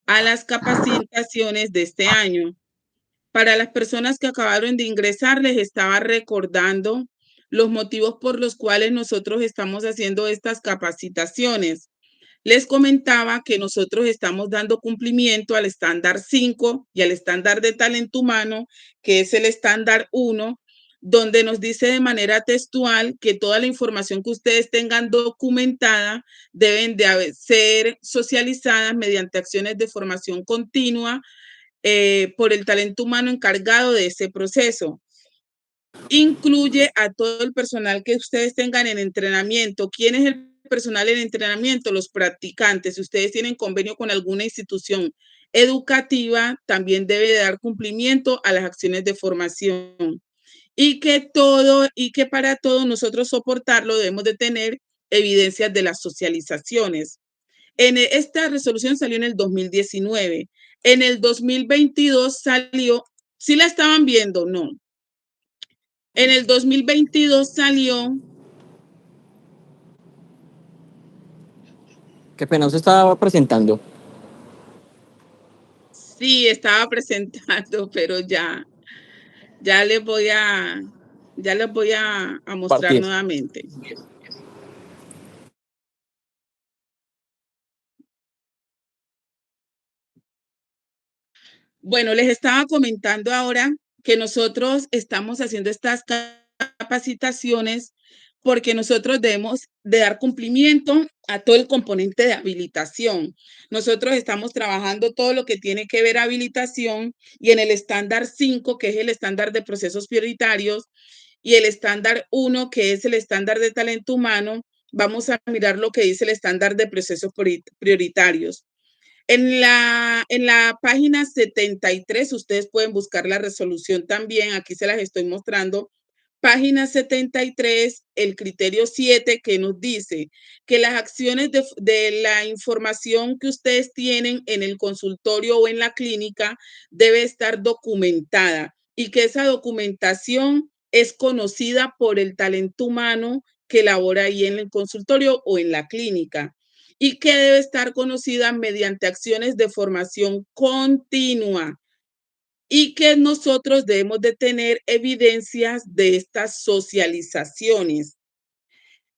a las capacitaciones de este año. Para las personas que acabaron de ingresar, les estaba recordando los motivos por los cuales nosotros estamos haciendo estas capacitaciones. Les comentaba que nosotros estamos dando cumplimiento al estándar 5 y al estándar de talento humano, que es el estándar 1, donde nos dice de manera textual que toda la información que ustedes tengan documentada deben de ser socializadas mediante acciones de formación continua por el talento humano encargado de ese proceso. Incluye a todo el personal que ustedes tengan en entrenamiento. ¿Quién es el personal en entrenamiento? Los practicantes. Si ustedes tienen convenio con alguna institución educativa, también debe dar cumplimiento a las acciones de formación. Y que para todo nosotros soportarlo debemos de tener evidencias de las socializaciones. Esta resolución salió en el 2019. En el 2022 salió, ¿sí la estaban viendo? No. En el 2022 salió. Qué pena, usted estaba presentando. Sí, estaba presentando, pero ya les voy a, ya les voy a mostrar Partir. nuevamente. Bueno, les estaba comentando ahora que nosotros estamos haciendo estas capacitaciones porque nosotros debemos de dar cumplimiento a todo el componente de habilitación. Nosotros estamos trabajando todo lo que tiene que ver habilitación y en el estándar 5, que es el estándar de procesos prioritarios, y el estándar 1, que es el estándar de talento humano, vamos a mirar lo que dice el estándar de procesos prioritarios. En la página 73, ustedes pueden buscar la resolución también, aquí se las estoy mostrando. Página 73, el criterio 7, que nos dice que las acciones de la información que ustedes tienen en el consultorio o en la clínica debe estar documentada y que esa documentación es conocida por el talento humano que labora ahí en el consultorio o en la clínica y que debe estar conocida mediante acciones de formación continua y que nosotros debemos de tener evidencias de estas socializaciones.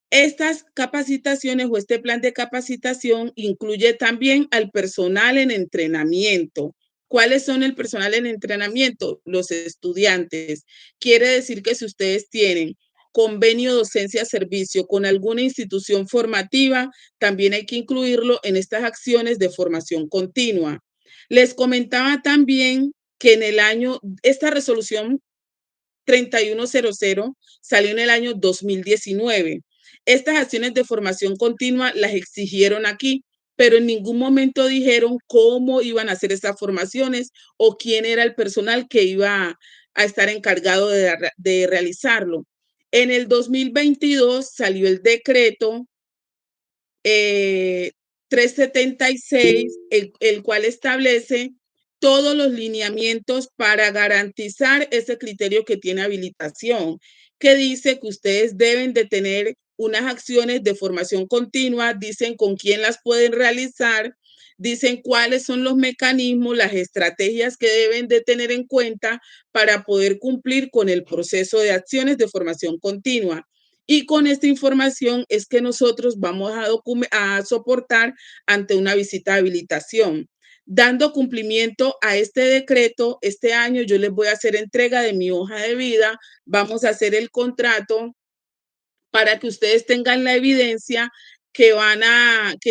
Estas capacitaciones o este plan de capacitación incluye también al personal en entrenamiento. ¿Cuáles son el personal en entrenamiento? Los estudiantes. Quiere decir que si ustedes tienen convenio docencia-servicio con alguna institución formativa, también hay que incluirlo en estas acciones de formación continua. Les comentaba también que en el año, esta resolución 3100 salió en el año 2019. Estas acciones de formación continua las exigieron aquí, pero en ningún momento dijeron cómo iban a hacer estas formaciones o quién era el personal que iba a estar encargado de realizarlo. En el 2022 salió el decreto 376, el cual establece todos los lineamientos para garantizar ese criterio que tiene habilitación, que dice que ustedes deben de tener unas acciones de formación continua, dicen con quién las pueden realizar, dicen cuáles son los mecanismos, las estrategias que deben de tener en cuenta para poder cumplir con el proceso de acciones de formación continua. Y con esta información es que nosotros vamos a soportar ante una visita de habilitación. Dando cumplimiento a este decreto, este año yo les voy a hacer entrega de mi hoja de vida, vamos a hacer el contrato para que ustedes tengan la evidencia que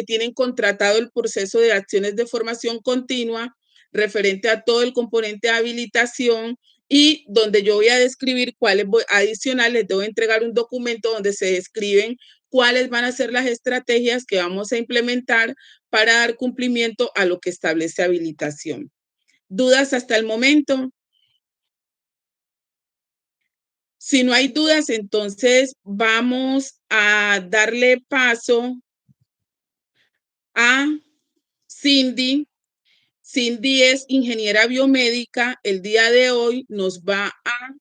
tienen contratado el proceso de acciones de formación continua referente a todo el componente de habilitación y donde yo voy a describir cuáles adicionales, les debo entregar un documento donde se describen cuáles van a ser las estrategias que vamos a implementar para dar cumplimiento a lo que establece habilitación. ¿Dudas hasta el momento? Si no hay dudas, entonces vamos a darle paso a Cindy. Cindy es ingeniera biomédica. El día de hoy nos va a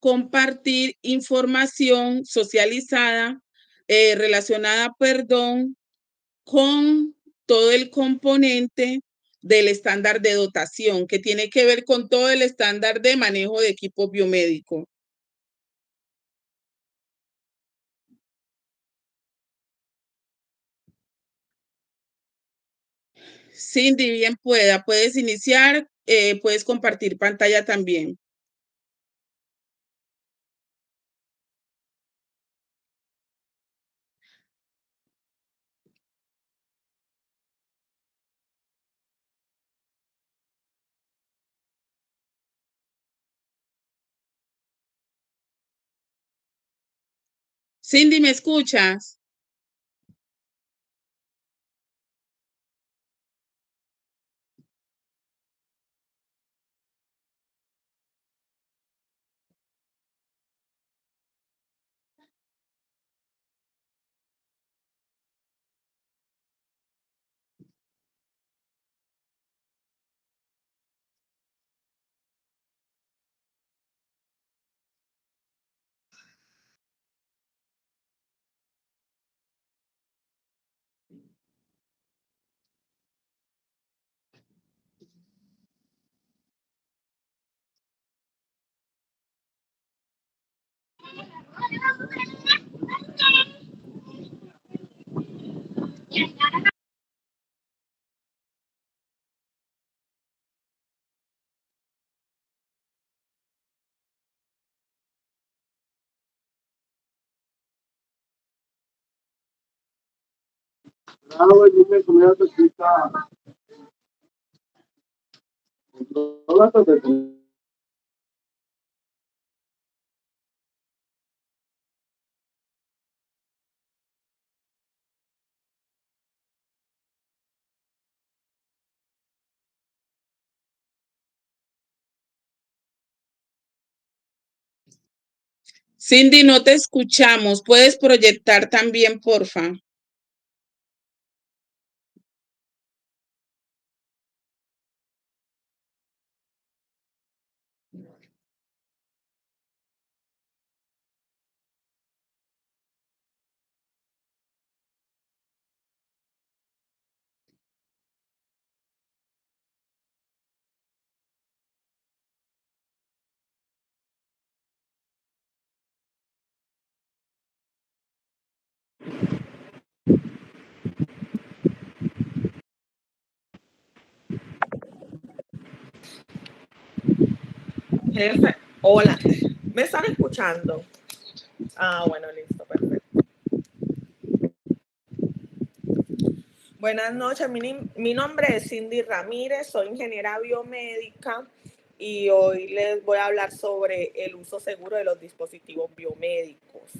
compartir información socializada relacionada, con todo el componente del estándar de dotación, que tiene que ver con todo el estándar de manejo de equipo biomédico. Cindy, bien pueda, puedes iniciar, puedes compartir pantalla también. Cindy, ¿me escuchas? Cindy, no te escuchamos. ¿Puedes proyectar también, porfa? Jefe, hola, ¿me están escuchando? Bueno, listo, perfecto. Buenas noches, mi nombre es Cindy Ramírez, soy ingeniera biomédica y hoy les voy a hablar sobre el uso seguro de los dispositivos biomédicos.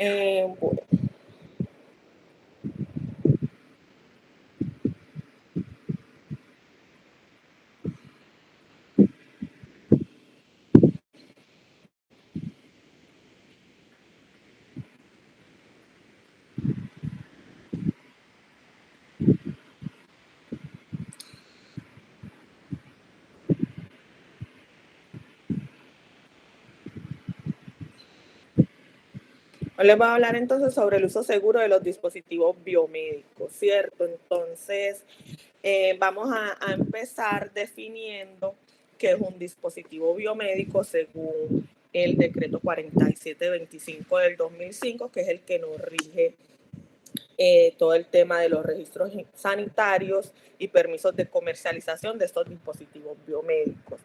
Bueno. Hoy les voy a hablar entonces sobre el uso seguro de los dispositivos biomédicos, ¿cierto? Entonces, vamos a empezar definiendo qué es un dispositivo biomédico según el decreto 4725 del 2005, que es el que nos rige todo el tema de los registros sanitarios y permisos de comercialización de estos dispositivos biomédicos.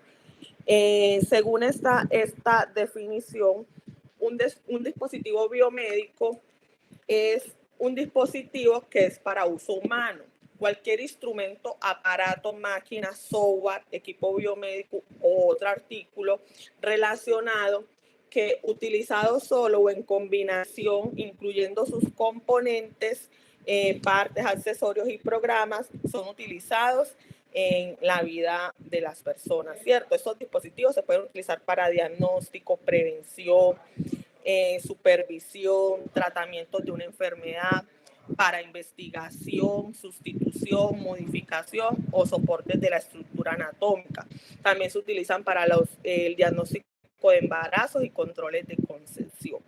Según esta definición, un dispositivo biomédico es un dispositivo que es para uso humano. Cualquier instrumento, aparato, máquina, software, equipo biomédico o otro artículo relacionado que utilizado solo o en combinación, incluyendo sus componentes, partes, accesorios y programas, son utilizados en la vida de las personas, ¿cierto? Estos dispositivos se pueden utilizar para diagnóstico, prevención, supervisión, tratamiento de una enfermedad, para investigación, sustitución, modificación o soportes de la estructura anatómica. También se utilizan para el diagnóstico de embarazos y controles de concepción.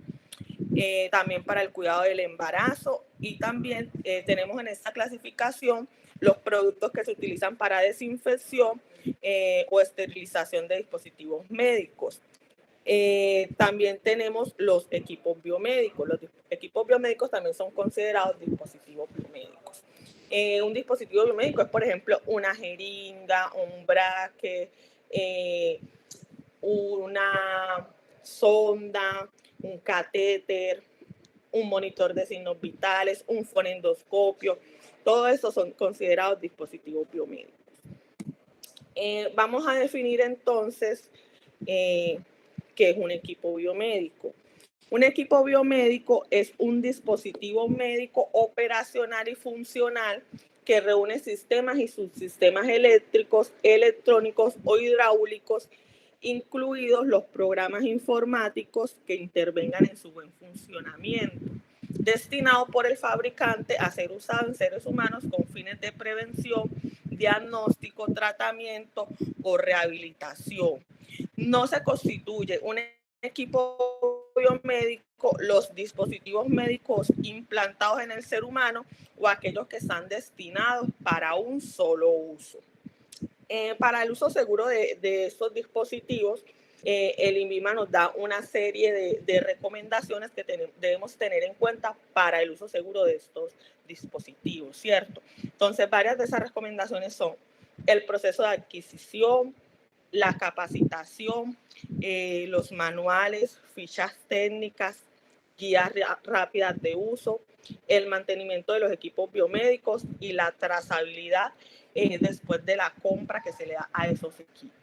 También para el cuidado del embarazo, y también tenemos en esta clasificación los productos que se utilizan para desinfección o esterilización de dispositivos médicos. También tenemos los equipos biomédicos. Los equipos biomédicos también son considerados dispositivos biomédicos. Un dispositivo biomédico es, por ejemplo, una jeringa, un braque, una sonda, un catéter, un monitor de signos vitales, un fonendoscopio. Todo eso son considerados dispositivos biomédicos. Vamos a definir entonces qué es un equipo biomédico. Un equipo biomédico es un dispositivo médico operacional y funcional que reúne sistemas y subsistemas eléctricos, electrónicos o hidráulicos, incluidos los programas informáticos que intervengan en su buen funcionamiento, destinado por el fabricante a ser usado en seres humanos con fines de prevención, diagnóstico, tratamiento o rehabilitación. No se constituye un equipo biomédico los dispositivos médicos implantados en el ser humano o aquellos que están destinados para un solo uso. Para el uso seguro de estos dispositivos, el INVIMA nos da una serie de recomendaciones que debemos tener en cuenta para el uso seguro de estos dispositivos, ¿cierto? Entonces, varias de esas recomendaciones son el proceso de adquisición, la capacitación, los manuales, fichas técnicas, guías rápidas de uso, el mantenimiento de los equipos biomédicos y la trazabilidad después de la compra que se le da a esos equipos.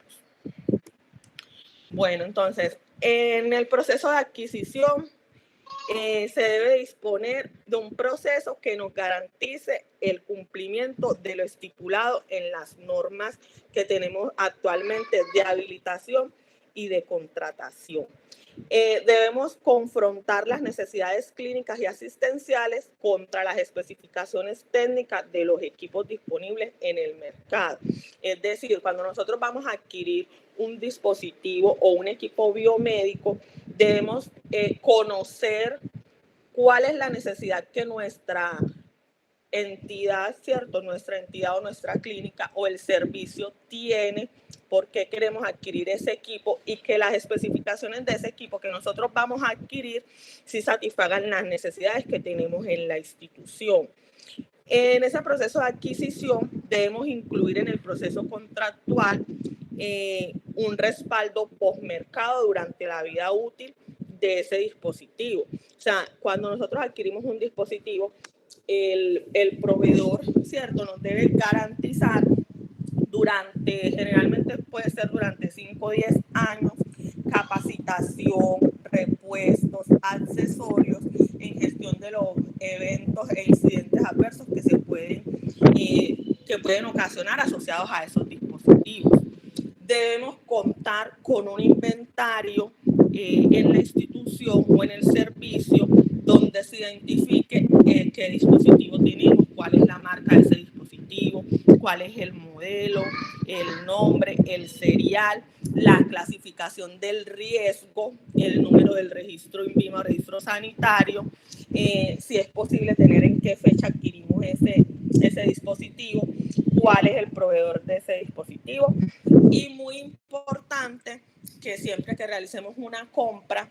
Bueno, entonces, en el proceso de adquisición se debe disponer de un proceso que nos garantice el cumplimiento de lo estipulado en las normas que tenemos actualmente de habilitación y de contratación. Debemos confrontar las necesidades clínicas y asistenciales contra las especificaciones técnicas de los equipos disponibles en el mercado. Es decir, cuando nosotros vamos a adquirir un dispositivo o un equipo biomédico, debemos conocer cuál es la necesidad que nuestra entidad, ¿cierto? Nuestra entidad o nuestra clínica o el servicio tiene, por qué queremos adquirir ese equipo y que las especificaciones de ese equipo que nosotros vamos a adquirir sí satisfagan las necesidades que tenemos en la institución. En ese proceso de adquisición debemos incluir en el proceso contractual un respaldo postmercado durante la vida útil de ese dispositivo. O sea, cuando nosotros adquirimos un dispositivo, el proveedor, ¿cierto?, nos debe garantizar generalmente puede ser durante 5 o 10 años, capacitación, repuestos, accesorios en gestión de los eventos e incidentes adversos que pueden ocasionar asociados a esos dispositivos. Debemos contar con un inventario en la institución o en el servicio donde se identifique qué dispositivo tenemos, cuál es la marca de ese dispositivo, cuál es el modelo, el nombre, el serial, la clasificación del riesgo, el número del registro INVIMA o registro sanitario, si es posible tener en qué fecha adquirimos ese dispositivo, cuál es el proveedor de ese dispositivo. Y muy importante que siempre que realicemos una compra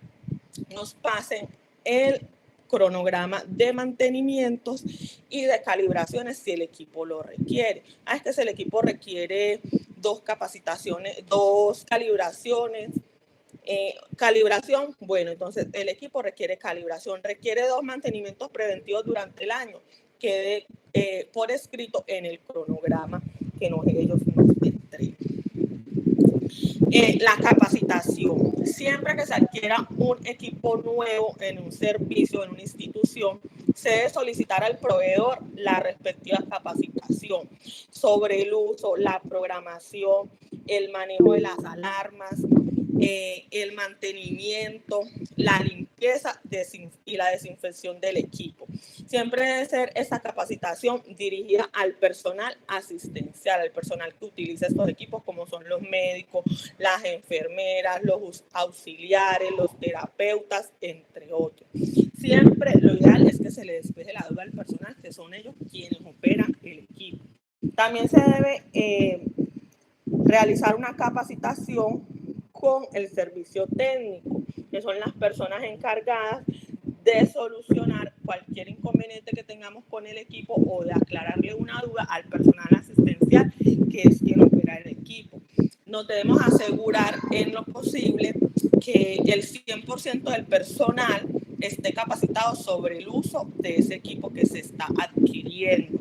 nos pasen el cronograma de mantenimientos y de calibraciones si el equipo lo requiere. Si el equipo requiere 2 capacitaciones, 2 calibraciones, calibración, bueno, entonces el equipo requiere calibración, requiere 2 mantenimientos preventivos durante el año, quede por escrito en el cronograma que ellos nos entreguen. La capacitación. Siempre que se adquiera un equipo nuevo en un servicio, en una institución, se debe solicitar al proveedor la respectiva capacitación sobre el uso, la programación, el manejo de las alarmas, el mantenimiento, la limpieza y la desinfección del equipo. Siempre debe ser esa capacitación dirigida al personal asistencial, al personal que utiliza estos equipos, como son los médicos, las enfermeras, los auxiliares, los terapeutas, entre otros. Siempre lo ideal es que se le despeje la duda al personal, que son ellos quienes operan el equipo. También se debe realizar una capacitación con el servicio técnico, que son las personas encargadas de solucionar cualquier inconveniente que tengamos con el equipo o de aclararle una duda al personal asistencial, que es quien opera el equipo. Nos debemos asegurar en lo posible que el 100% del personal esté capacitado sobre el uso de ese equipo que se está adquiriendo.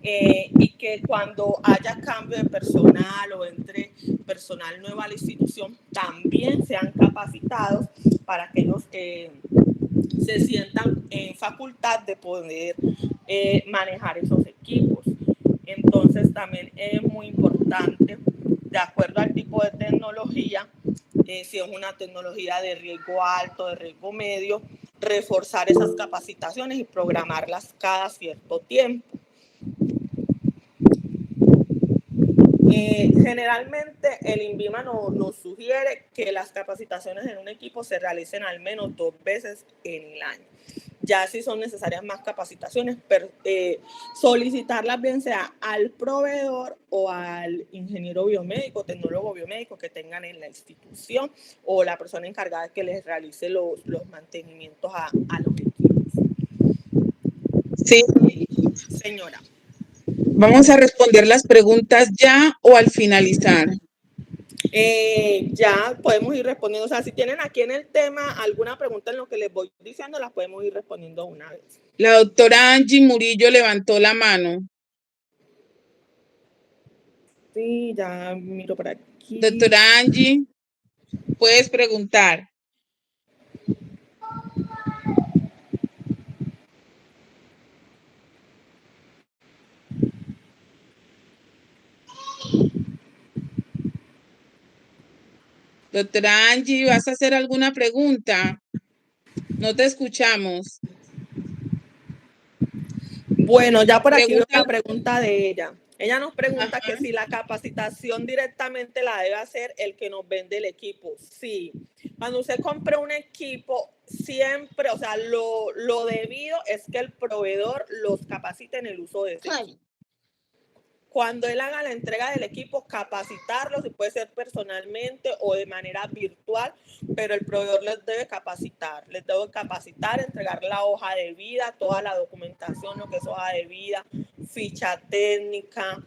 Y que cuando haya cambio de personal o entre personal nuevo a la institución, también sean capacitados para que ellos se sientan en facultad de poder manejar esos equipos. Entonces también es muy importante, de acuerdo al tipo de tecnología, si es una tecnología de riesgo alto, de riesgo medio, reforzar esas capacitaciones y programarlas cada cierto tiempo. Generalmente el INVIMA nos sugiere que las capacitaciones en un equipo se realicen al menos 2 veces en el año. Ya si son necesarias más capacitaciones, pero solicitarlas bien sea al proveedor o al ingeniero biomédico, tecnólogo biomédico que tengan en la institución, o la persona encargada que les realice los mantenimientos a los equipos. Sí. Señora. Vamos a responder las preguntas ya o al finalizar. Ya podemos ir respondiendo. O sea, si tienen aquí en el tema alguna pregunta en lo que les voy diciendo, las podemos ir respondiendo una vez. La doctora Angie Murillo levantó la mano. Sí, ya miro por aquí. Doctora Angie, puedes preguntar. Doctora Angie, ¿vas a hacer alguna pregunta? No te escuchamos. Bueno, ya por aquí veo la pregunta de ella. Ella nos pregunta que si la capacitación directamente la debe hacer el que nos vende el equipo. Sí. Cuando usted compra un equipo, siempre, o sea, lo debido es que el proveedor los capacite en el uso de ese equipo. Cuando él haga la entrega del equipo, capacitarlos, si puede ser personalmente o de manera virtual, pero el proveedor les debe capacitar, entregar la hoja de vida, toda la documentación, lo que es hoja de vida, ficha técnica,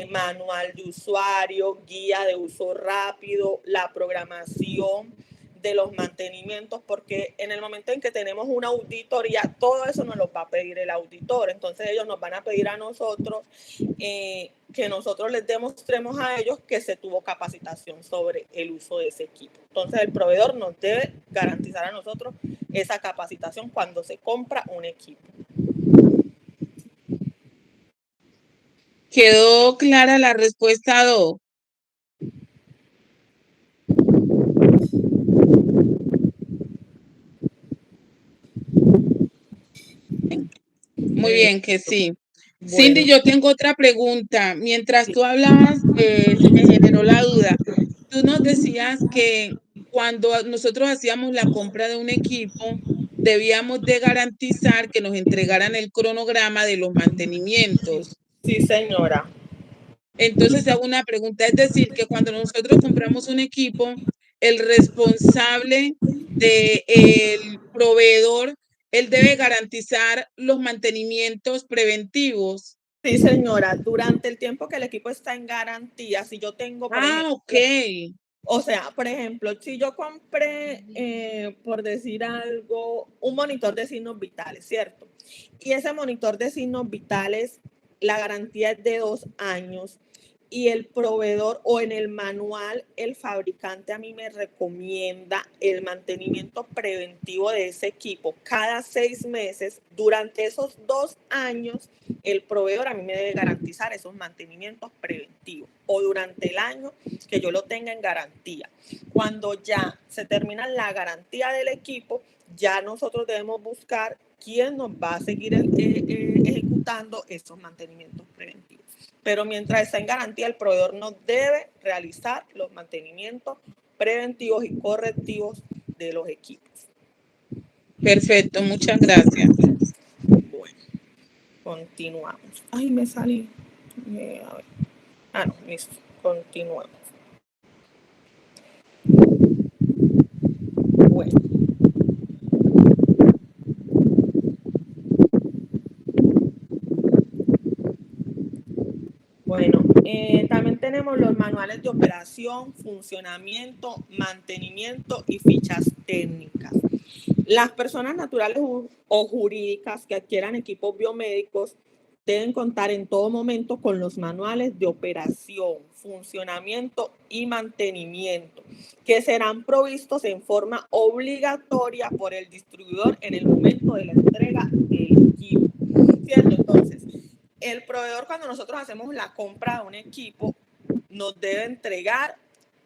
manual de usuario, guía de uso rápido, la programación de los mantenimientos, porque en el momento en que tenemos una auditoría, todo eso nos lo va a pedir el auditor. Entonces ellos nos van a pedir a nosotros que nosotros les demostremos a ellos que se tuvo capacitación sobre el uso de ese equipo. Entonces el proveedor nos debe garantizar a nosotros esa capacitación cuando se compra un equipo. ¿Quedó clara la respuesta, Do? Muy bien, que sí. Bueno. Cindy, yo tengo otra pregunta. Mientras tú hablabas, se me generó la duda. Tú nos decías que cuando nosotros hacíamos la compra de un equipo, debíamos de garantizar que nos entregaran el cronograma de los mantenimientos. Sí, señora. Entonces hago una pregunta, es decir, que cuando nosotros compramos un equipo, el responsable del proveedor, él debe garantizar los mantenimientos preventivos. Sí, señora, durante el tiempo que el equipo está en garantía, si yo tengo, por ejemplo, ok. O sea, por ejemplo, si yo compré, por decir algo, un monitor de signos vitales, ¿cierto? Y ese monitor de signos vitales, la garantía es de 2 años y el proveedor o en el manual, el fabricante a mí me recomienda el mantenimiento preventivo de ese equipo cada 6 meses. Durante esos 2 años, el proveedor a mí me debe garantizar esos mantenimientos preventivos o durante el año que yo lo tenga en garantía. Cuando ya se termina la garantía del equipo, ya nosotros debemos buscar quién nos va a seguir ejecutando estos mantenimientos preventivos. Pero mientras está en garantía, el proveedor no debe realizar los mantenimientos preventivos y correctivos de los equipos. Perfecto, muchas gracias. Bueno, continuamos. Ay, me salí. A ver. Ah, no, listo. Continuamos. Bueno. Bueno, también tenemos los manuales de operación, funcionamiento, mantenimiento y fichas técnicas. Las personas naturales o jurídicas que adquieran equipos biomédicos deben contar en todo momento con los manuales de operación, funcionamiento y mantenimiento, que serán provistos en forma obligatoria por el distribuidor en el momento de la entrega del equipo. ¿Cierto? Entonces, el proveedor, cuando nosotros hacemos la compra de un equipo, nos debe entregar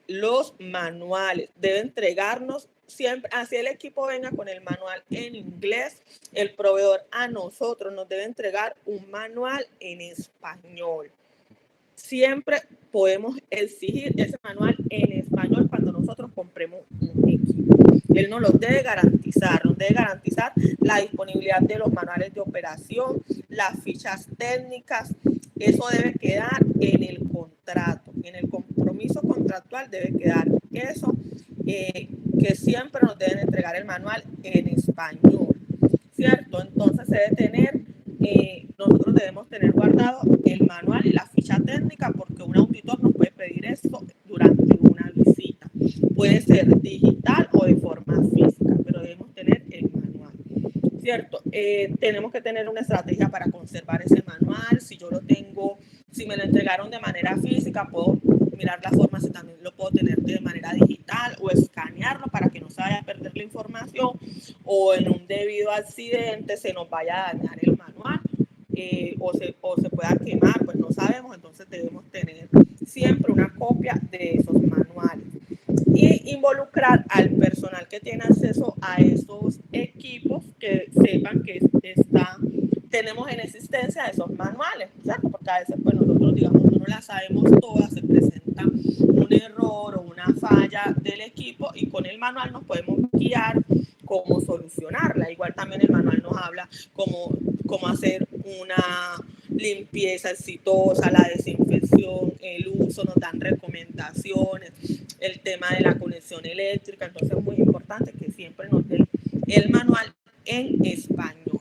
los manuales, debe entregarnos siempre, así el equipo venga con el manual en inglés, el proveedor a nosotros nos debe entregar un manual en español. Siempre podemos exigir ese manual en español cuando nosotros compremos un equipo. Él nos lo debe garantizar, la disponibilidad de los manuales de operación, las fichas técnicas. Eso debe quedar en el contrato, en el compromiso contractual debe quedar eso, que siempre nos deben entregar el manual en español, ¿cierto? Entonces se debe tener, nosotros debemos tener guardado el manual y la ficha técnica, porque un auditor nos puede pedir esto durante una visita. Puede ser digital o de forma física, pero debemos tener el manual, ¿cierto? Tenemos que tener una estrategia para conservar ese manual. Si yo lo tengo, si me lo entregaron de manera física, puedo mirar la forma si también lo puedo tener de manera digital o escanearlo para que no se vaya a perder la información o en un debido accidente se nos vaya a dañar el manual, o se pueda quemar, pues no sabemos. Entonces debemos tener siempre una copia de esos manuales y involucrar al personal que tiene acceso a esos equipos, que sepan que tenemos en existencia esos manuales, ¿cierto? Porque a veces pues nosotros, digamos, no las sabemos todas, se presenta un error o una falla del equipo y con el manual nos podemos guiar cómo solucionarla. Igual también el manual nos habla cómo hacer una limpieza exitosa, la desinfección, el uso, nos dan recomendaciones, el tema de la conexión eléctrica. Entonces es muy importante que siempre nos den el manual en español.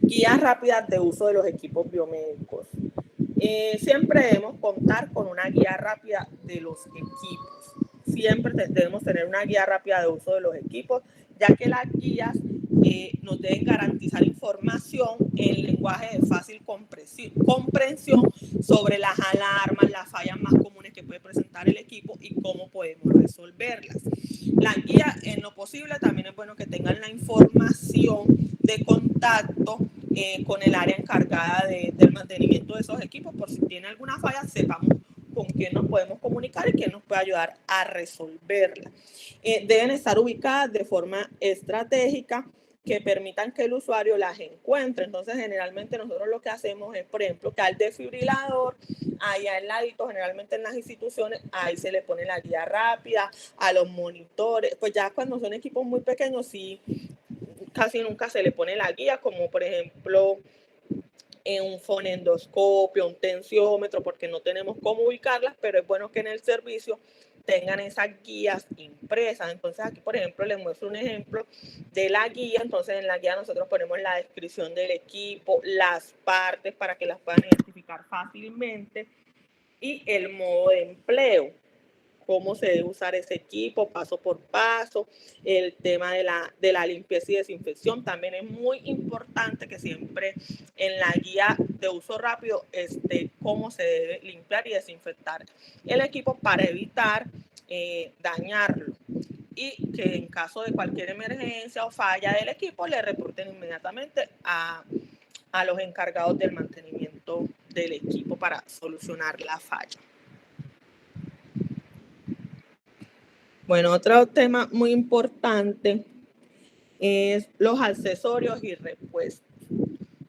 Guías rápidas de uso de los equipos biomédicos. Siempre debemos contar con una guía rápida de los equipos. Siempre debemos tener una guía rápida de uso de los equipos, ya que las guías nos deben garantizar información en lenguaje de fácil comprensión sobre las alarmas, las fallas más comunes que puede presentar el equipo y cómo podemos resolverlas. Las guías, en lo posible, también es bueno que tengan la información de contacto con el área encargada del mantenimiento de esos equipos, por si tiene alguna falla, sepamos con quién nos podemos comunicar y quién nos puede ayudar a resolverla. Deben estar ubicadas de forma estratégica, que permitan que el usuario las encuentre. Entonces, generalmente nosotros lo que hacemos es, por ejemplo, que al desfibrilador, allá al ladito, generalmente en las instituciones, ahí se le pone la guía rápida, a los monitores. Pues ya cuando son equipos muy pequeños, sí, casi nunca se le pone la guía, como por ejemplo un fonendoscopio, un tensiómetro, porque no tenemos cómo ubicarlas, pero es bueno que en el servicio tengan esas guías impresas. Entonces aquí, por ejemplo, les muestro un ejemplo de la guía. Entonces en la guía nosotros ponemos la descripción del equipo, las partes para que las puedan identificar fácilmente y el modo de empleo, cómo se debe usar ese equipo paso por paso. El tema de la limpieza y desinfección también es muy importante, que siempre en la guía de uso rápido esté cómo se debe limpiar y desinfectar el equipo para evitar dañarlo, y que en caso de cualquier emergencia o falla del equipo le reporten inmediatamente a los encargados del mantenimiento del equipo para solucionar la falla. Bueno, otro tema muy importante es los accesorios y repuestos.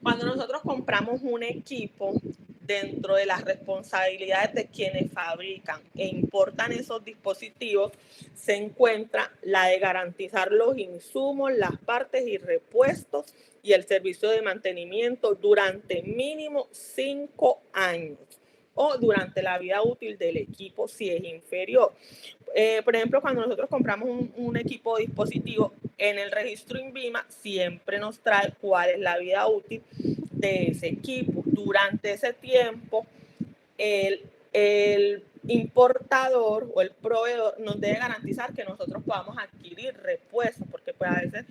Cuando nosotros compramos un equipo, dentro de las responsabilidades de quienes fabrican e importan esos dispositivos, se encuentra la de garantizar los insumos, las partes y repuestos y el servicio de mantenimiento durante mínimo 5 años o durante la vida útil del equipo si es inferior. Por ejemplo, cuando nosotros compramos un equipo dispositivo, en el registro INVIMA siempre nos trae cuál es la vida útil de ese equipo. Durante ese tiempo, el importador o el proveedor nos debe garantizar que nosotros podamos adquirir repuestos, porque pues a veces,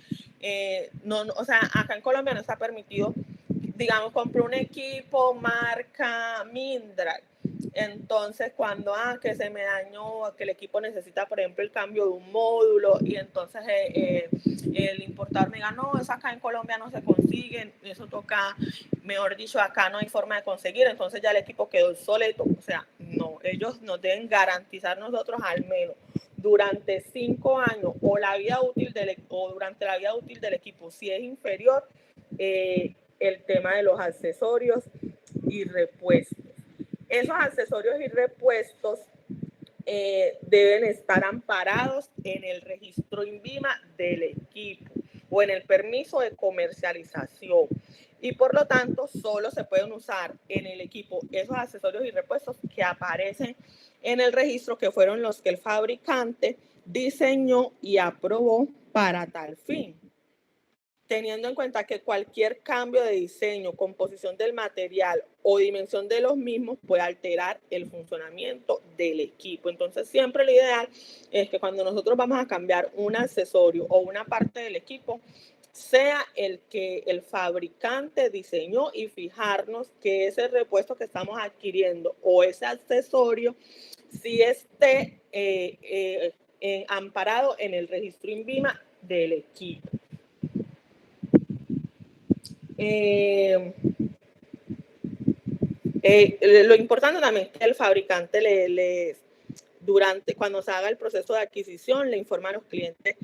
o sea, acá en Colombia no está permitido, digamos, compré un equipo marca Mindra. Entonces, cuando que se me dañó, que el equipo necesita, por ejemplo, el cambio de un módulo, y entonces el importador me diga, no, eso acá en Colombia no se consigue, eso toca, mejor dicho, acá no hay forma de conseguir, entonces ya el equipo quedó obsoleto. O sea, no, ellos nos deben garantizar nosotros al menos durante 5 años o la vida útil o durante la vida útil del equipo, si es inferior, el tema de los accesorios y repuestos. Esos accesorios y repuestos deben estar amparados en el registro INVIMA del equipo o en el permiso de comercialización, y por lo tanto solo se pueden usar en el equipo esos accesorios y repuestos que aparecen en el registro, que fueron los que el fabricante diseñó y aprobó para tal fin, teniendo en cuenta que cualquier cambio de diseño, composición del material o dimensión de los mismos puede alterar el funcionamiento del equipo. Entonces, siempre lo ideal es que cuando nosotros vamos a cambiar un accesorio o una parte del equipo, sea el que el fabricante diseñó, y fijarnos que ese repuesto que estamos adquiriendo o ese accesorio sí esté amparado en el registro INVIMA del equipo. Lo importante también es que el fabricante cuando se haga el proceso de adquisición, le informa a los clientes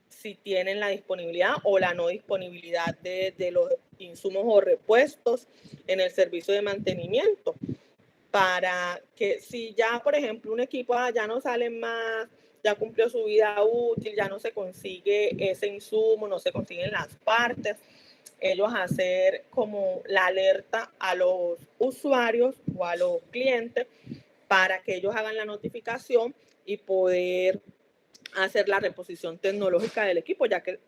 si tienen la disponibilidad o la no disponibilidad de los insumos o repuestos en el servicio de mantenimiento, para que si ya, por ejemplo, un equipo ya no sale más, ya cumplió su vida útil, ya no se consigue ese insumo, no se consiguen las partes, ellos hacer como la alerta a los usuarios o a los clientes para que ellos hagan la notificación y poder hacer la reposición tecnológica del equipo, ya que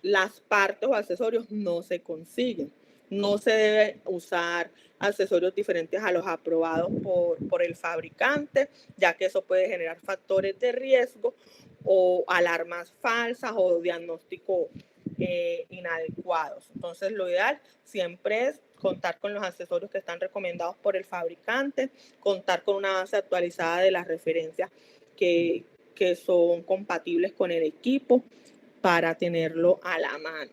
las partes o accesorios no se consiguen. No se debe usar accesorios diferentes a los aprobados por el fabricante, ya que eso puede generar factores de riesgo o alarmas falsas o diagnóstico inadecuados. Entonces, lo ideal siempre es contar con los accesorios que están recomendados por el fabricante, contar con una base actualizada de las referencias que son compatibles con el equipo para tenerlo a la mano.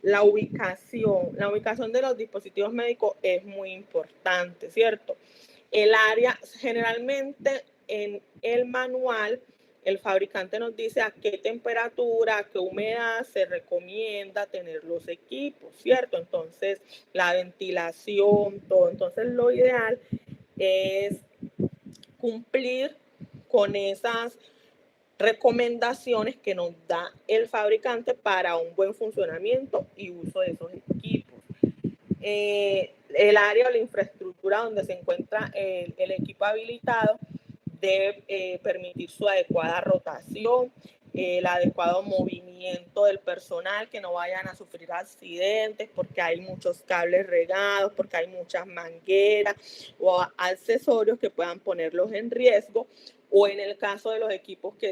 La ubicación de los dispositivos médicos es muy importante, ¿cierto? El área, generalmente en el manual, el fabricante nos dice a qué temperatura, a qué humedad se recomienda tener los equipos, ¿cierto? Entonces, la ventilación, todo. Entonces, lo ideal es cumplir con esas recomendaciones que nos da el fabricante para un buen funcionamiento y uso de esos equipos. El área o la infraestructura donde se encuentra el equipo habilitado debe permitir su adecuada rotación, el adecuado movimiento del personal, que no vayan a sufrir accidentes porque hay muchos cables regados, porque hay muchas mangueras o accesorios que puedan ponerlos en riesgo, o en el caso de los equipos que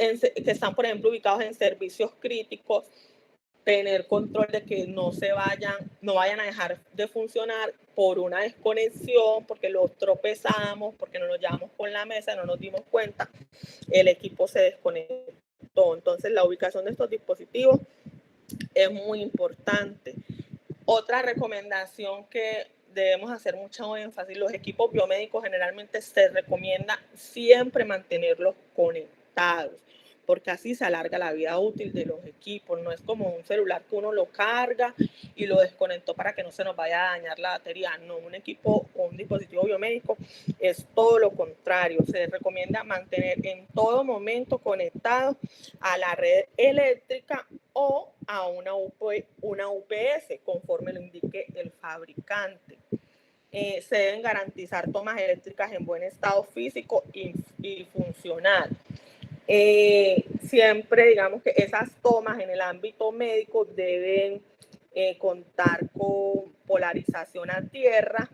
están, por ejemplo, ubicados en servicios críticos, tener control de que no vayan a dejar de funcionar por una desconexión, porque los tropezamos, porque no los llevamos con la mesa, no nos dimos cuenta, el equipo se desconectó. Entonces, la ubicación de estos dispositivos es muy importante. Otra recomendación que debemos hacer mucho énfasis. Los equipos biomédicos generalmente se recomienda siempre mantenerlos conectados, porque así se alarga la vida útil de los equipos. No es como un celular que uno lo carga y lo desconectó para que no se nos vaya a dañar la batería. No, un equipo o un dispositivo biomédico es todo lo contrario. Se recomienda mantener en todo momento conectado a la red eléctrica o a una UPS, conforme lo indique el fabricante. Se deben garantizar tomas eléctricas en buen estado físico y funcional. Siempre digamos que esas tomas en el ámbito médico deben contar con polarización a tierra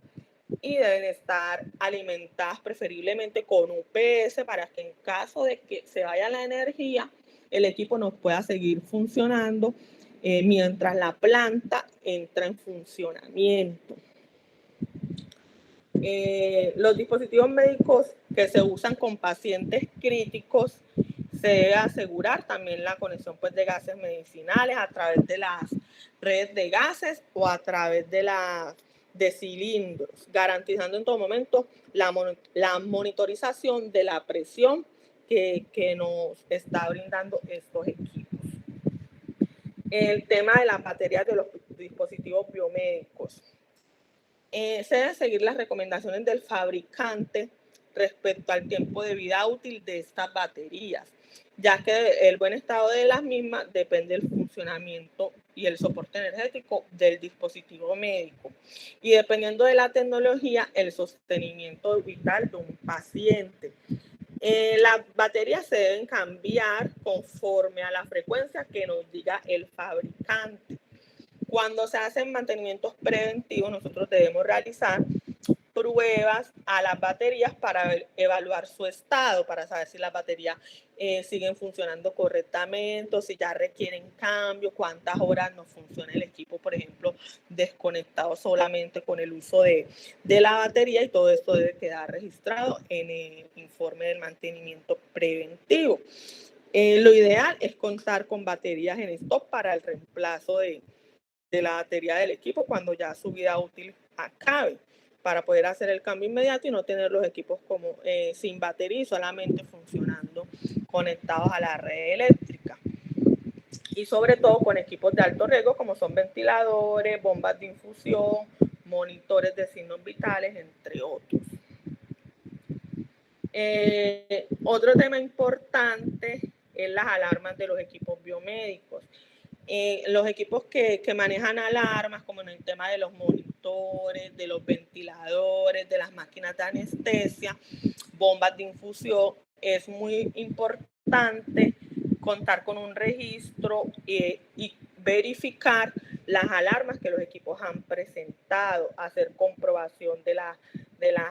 y deben estar alimentadas preferiblemente con UPS para que en caso de que se vaya la energía, el equipo nos pueda seguir funcionando mientras la planta entra en funcionamiento. Los dispositivos médicos que se usan con pacientes críticos se debe asegurar también la conexión pues, de gases medicinales a través de las redes de gases o a través de cilindros, garantizando en todo momento la monitorización de la presión que nos está brindando estos equipos. El tema de las baterías de los dispositivos biomédicos. Se deben seguir las recomendaciones del fabricante respecto al tiempo de vida útil de estas baterías, ya que el buen estado de las mismas depende del funcionamiento y el soporte energético del dispositivo médico. Y dependiendo de la tecnología, el sostenimiento vital de un paciente. Las baterías se deben cambiar conforme a la frecuencia que nos diga el fabricante. Cuando se hacen mantenimientos preventivos, nosotros debemos realizar pruebas a las baterías para evaluar su estado, para saber si las baterías siguen funcionando correctamente o si ya requieren cambio, cuántas horas nos funciona el equipo, por ejemplo, desconectado solamente con el uso de la batería, y todo esto debe quedar registrado en el informe del mantenimiento preventivo. Lo ideal es contar con baterías en stock para el reemplazo de la batería del equipo cuando ya su vida útil acabe, para poder hacer el cambio inmediato y no tener los equipos como sin batería y solamente funcionando conectados a la red eléctrica. Y sobre todo con equipos de alto riesgo como son ventiladores, bombas de infusión, monitores de signos vitales, entre otros. Otro tema importante es las alarmas de los equipos biomédicos. Los equipos que manejan alarmas, como en el tema de los monitores, de los ventiladores, de las máquinas de anestesia, bombas de infusión, es muy importante contar con un registro y verificar las alarmas que los equipos han presentado, hacer comprobación de las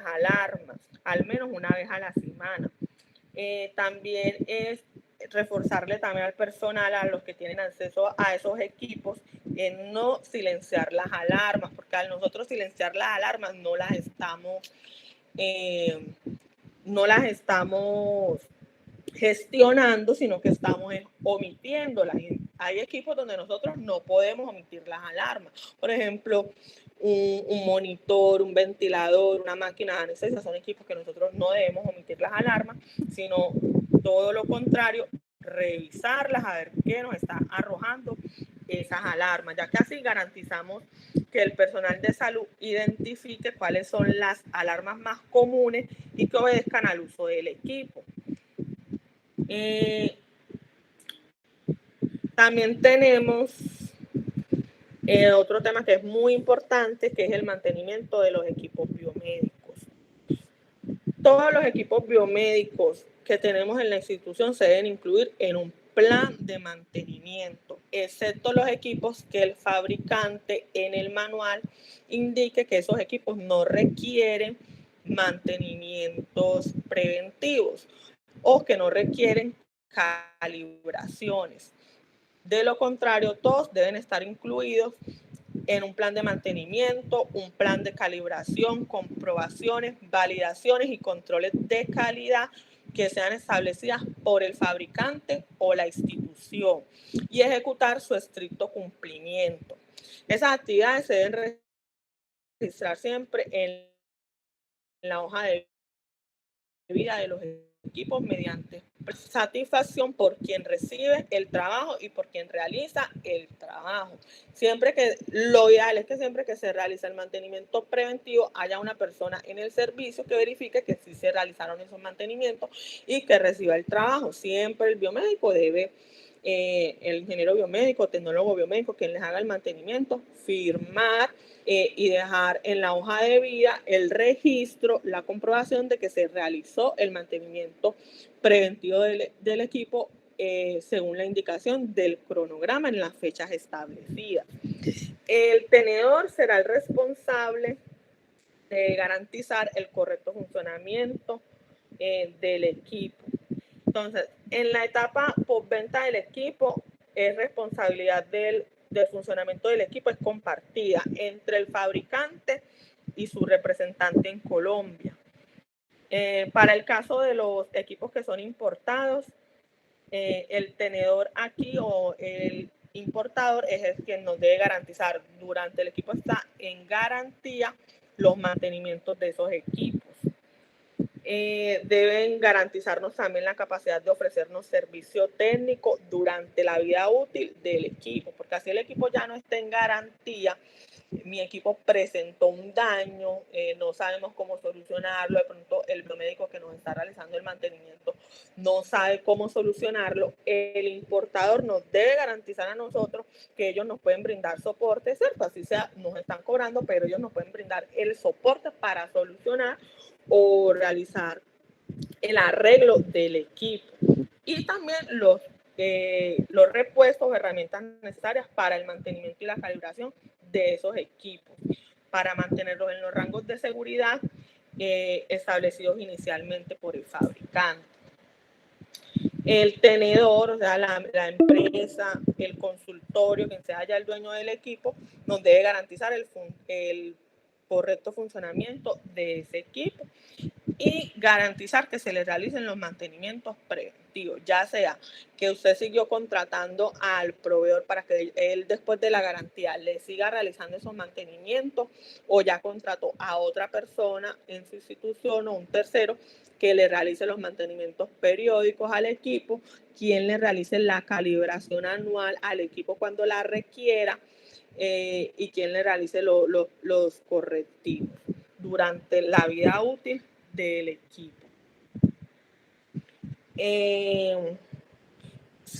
alarmas, al menos una vez a la semana. También es reforzarle también al personal, a los que tienen acceso a esos equipos, en no silenciar las alarmas, porque al nosotros silenciar las alarmas no las estamos gestionando, sino que estamos omitiéndolas. Hay equipos donde nosotros no podemos omitir las alarmas. Por ejemplo, un monitor, un ventilador, una máquina de anestesia, son equipos que nosotros no debemos omitir las alarmas, sino todo lo contrario, revisarlas a ver qué nos está arrojando esas alarmas, ya que así garantizamos que el personal de salud identifique cuáles son las alarmas más comunes y que obedezcan al uso del equipo. También tenemos otro tema que es muy importante, que es el mantenimiento de los equipos biomédicos. Todos los equipos biomédicos que tenemos en la institución se deben incluir en un plan de mantenimiento, excepto los equipos que el fabricante en el manual indique que esos equipos no requieren mantenimientos preventivos o que no requieren calibraciones. De lo contrario, todos deben estar incluidos en un plan de mantenimiento, un plan de calibración, comprobaciones, validaciones y controles de calidad que sean establecidas por el fabricante o la institución y ejecutar su estricto cumplimiento. Esas actividades se deben registrar siempre en la hoja de vida de los equipos mediante satisfacción por quien recibe el trabajo y por quien realiza el trabajo. Siempre que lo ideal es que siempre que se realiza el mantenimiento preventivo haya una persona en el servicio que verifique que sí se realizaron esos mantenimientos y que reciba el trabajo. Siempre el biomédico debe, el ingeniero biomédico, tecnólogo biomédico, quien les haga el mantenimiento, firmar y dejar en la hoja de vida el registro, la comprobación de que se realizó el mantenimiento preventivo del equipo según la indicación del cronograma en las fechas establecidas. El tenedor será el responsable de garantizar el correcto funcionamiento del equipo. Entonces, en la etapa postventa del equipo es responsabilidad del funcionamiento del equipo, es compartida entre el fabricante y su representante en Colombia. Para el caso de los equipos que son importados, el tenedor aquí o el importador es el quien nos debe garantizar durante el equipo está en garantía los mantenimientos de esos equipos. Deben garantizarnos también la capacidad de ofrecernos servicio técnico durante la vida útil del equipo, porque así el equipo ya no está en garantía. Mi equipo presentó un daño, no sabemos cómo solucionarlo, de pronto el biomédico que nos está realizando el mantenimiento no sabe cómo solucionarlo. El importador nos debe garantizar a nosotros que ellos nos pueden brindar soporte, ¿cierto? Así sea, nos están cobrando, pero ellos nos pueden brindar el soporte para solucionar o realizar el arreglo del equipo. Y también los repuestos o herramientas necesarias para el mantenimiento y la calibración de esos equipos, para mantenerlos en los rangos de seguridad establecidos inicialmente por el fabricante. El tenedor, o sea, la empresa, el consultorio, quien sea ya el dueño del equipo, nos debe garantizar el correcto funcionamiento de ese equipo y garantizar que se le realicen los mantenimientos preventivos, ya sea que usted siguió contratando al proveedor para que él después de la garantía le siga realizando esos mantenimientos o ya contrató a otra persona en su institución o un tercero que le realice los mantenimientos periódicos al equipo, quien le realice la calibración anual al equipo cuando la requiera y quien le realice los correctivos durante la vida útil del equipo.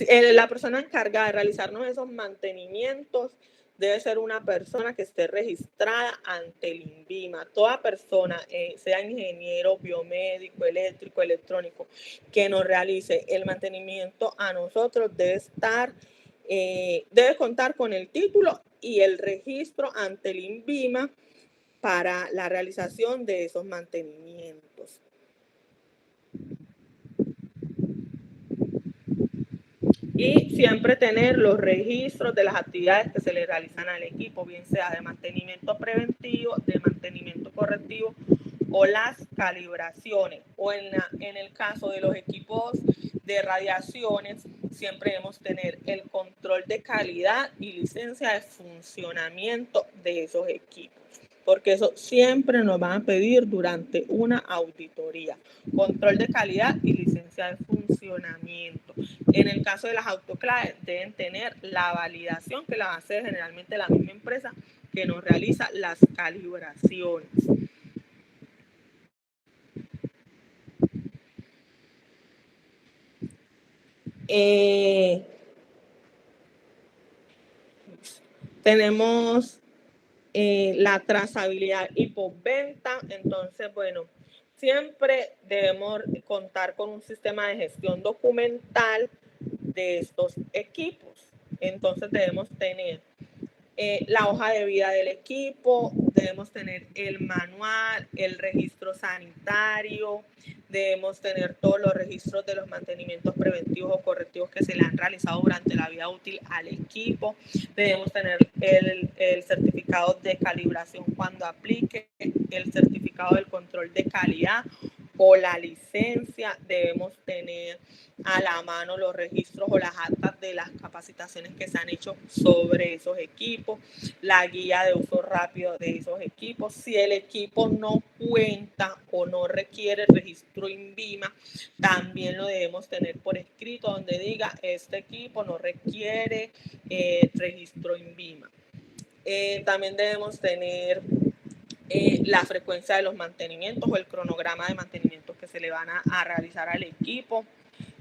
La persona encargada de realizarnos esos mantenimientos debe ser una persona que esté registrada ante el INVIMA. Toda persona, sea ingeniero, biomédico, eléctrico, electrónico, que nos realice el mantenimiento a nosotros debe contar con el título y el registro ante el INVIMA para la realización de esos mantenimientos. Y siempre tener los registros de las actividades que se le realizan al equipo, bien sea de mantenimiento preventivo, de mantenimiento correctivo o las calibraciones. O en el caso de los equipos de radiaciones, siempre debemos tener el control de calidad y licencia de funcionamiento de esos equipos, porque eso siempre nos van a pedir durante una auditoría. Control de calidad y licencia de funcionamiento. En el caso de las autoclaves, deben tener la validación que la va a hacer generalmente la misma empresa que nos realiza las calibraciones. Tenemos la trazabilidad y postventa. Entonces, bueno, siempre debemos contar con un sistema de gestión documental de estos equipos. Entonces debemos tener la hoja de vida del equipo, debemos tener el manual, el registro sanitario, debemos tener todos los registros de los mantenimientos preventivos o correctivos que se le han realizado durante la vida útil al equipo, debemos tener el certificado de calibración cuando aplique, el certificado del control de calidad o la licencia, debemos tener a la mano los registros o las actas de las capacitaciones que se han hecho sobre esos equipos, la guía de uso rápido de esos equipos. Si el equipo no cuenta o no requiere registro INVIMA, también lo debemos tener por escrito donde diga este equipo no requiere registro INVIMA. También debemos tener la frecuencia de los mantenimientos o el cronograma de mantenimientos que se le van a realizar al equipo,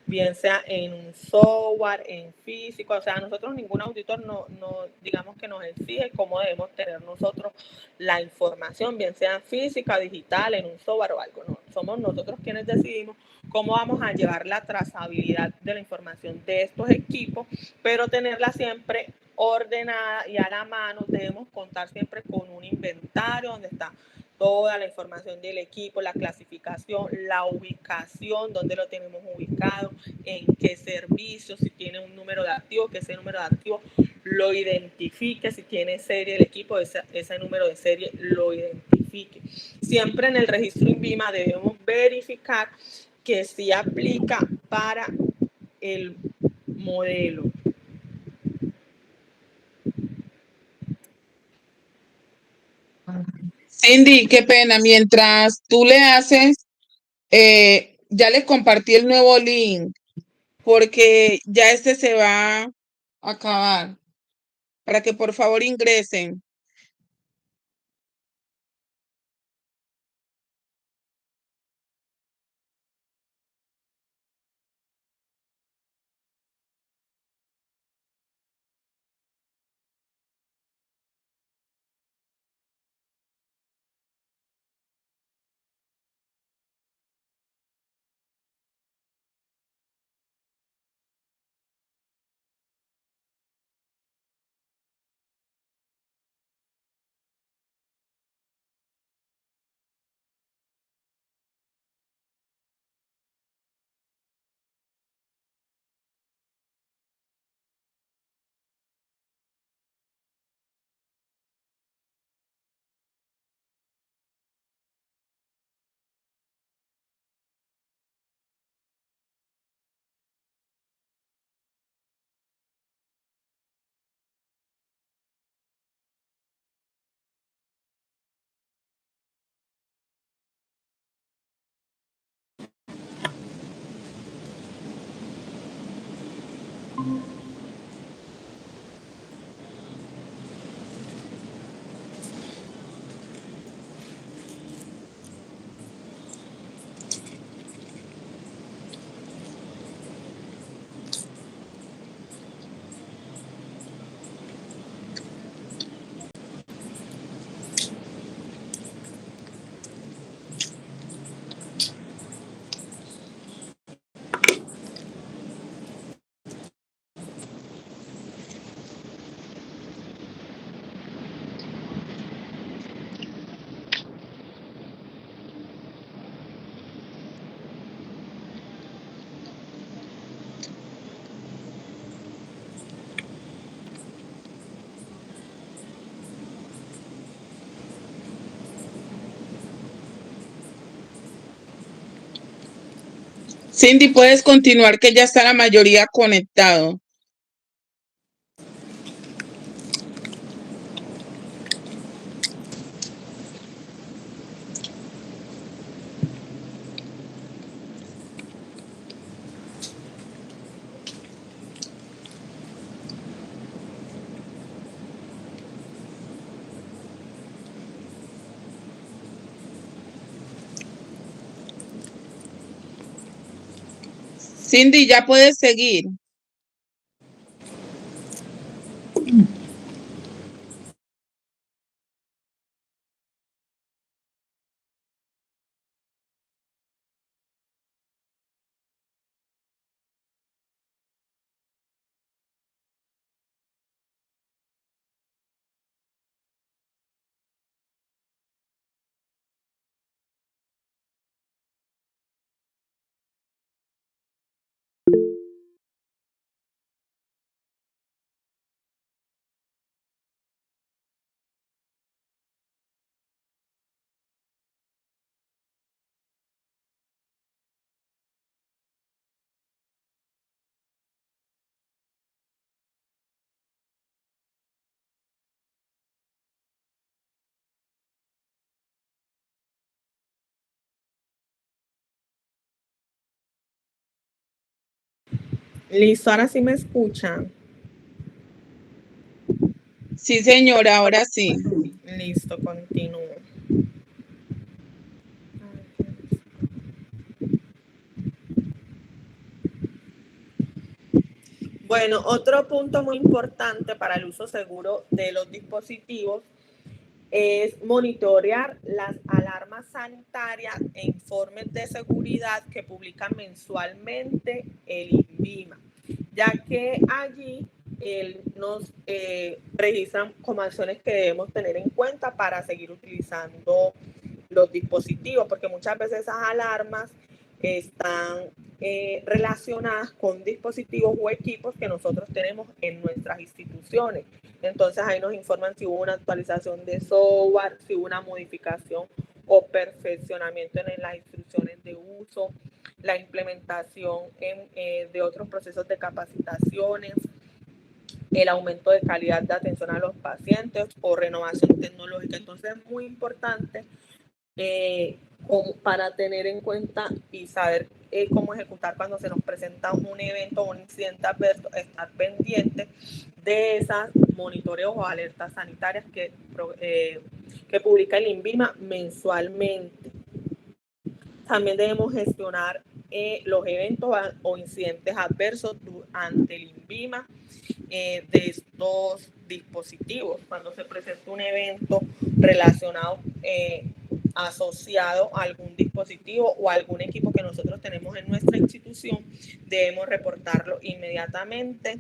bien sea en un software, en físico. O sea, nosotros ningún auditor no digamos que nos exige cómo debemos tener nosotros la información, bien sea física, digital, en un software o algo. No, somos nosotros quienes decidimos cómo vamos a llevar la trazabilidad de la información de estos equipos, pero tenerla siempre ordenada y a la mano. Debemos contar siempre con un inventario donde está toda la información del equipo, la clasificación, la ubicación, dónde lo tenemos ubicado, en qué servicio, si tiene un número de activo, que ese número de activo lo identifique, si tiene serie el equipo, ese número de serie lo identifique. Siempre en el registro INVIMA debemos verificar que sí aplica para el modelo. Cindy, qué pena, mientras tú le haces, ya les compartí el nuevo link, porque ya este se va a acabar, para que por favor ingresen. Cindy, puedes continuar, que ya está la mayoría conectado. Cindy, ya puedes seguir. Listo, ahora sí me escuchan. Sí, señora, ahora sí. Listo, continúo. Bueno, otro punto muy importante para el uso seguro de los dispositivos es monitorear las alarmas sanitarias e informes de seguridad que publica mensualmente el INVIMA, ya que allí nos registran como acciones que debemos tener en cuenta para seguir utilizando los dispositivos, porque muchas veces esas alarmas están relacionadas con dispositivos o equipos que nosotros tenemos en nuestras instituciones. Entonces ahí nos informan si hubo una actualización de software, si hubo una modificación o perfeccionamiento en las instrucciones de uso, la implementación de otros procesos de capacitaciones, el aumento de calidad de atención a los pacientes o renovación tecnológica. Entonces es muy importante para tener en cuenta y saber cómo ejecutar cuando se nos presenta un evento o un incidente adverso, estar pendiente de esas monitoreos o alertas sanitarias que publica el INVIMA mensualmente. También debemos gestionar los eventos o incidentes adversos ante el INVIMA de estos dispositivos. Cuando se presenta un evento relacionado asociado a algún dispositivo o algún equipo que nosotros tenemos en nuestra institución, debemos reportarlo inmediatamente